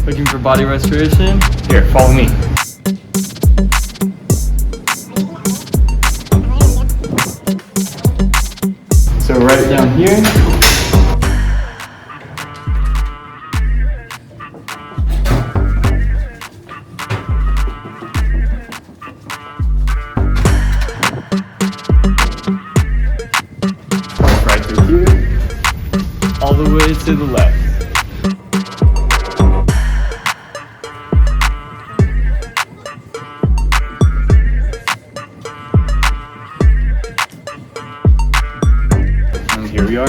Looking for body restoration? Here, follow me. So right down here. Right through here. All the way to the left. And here we are.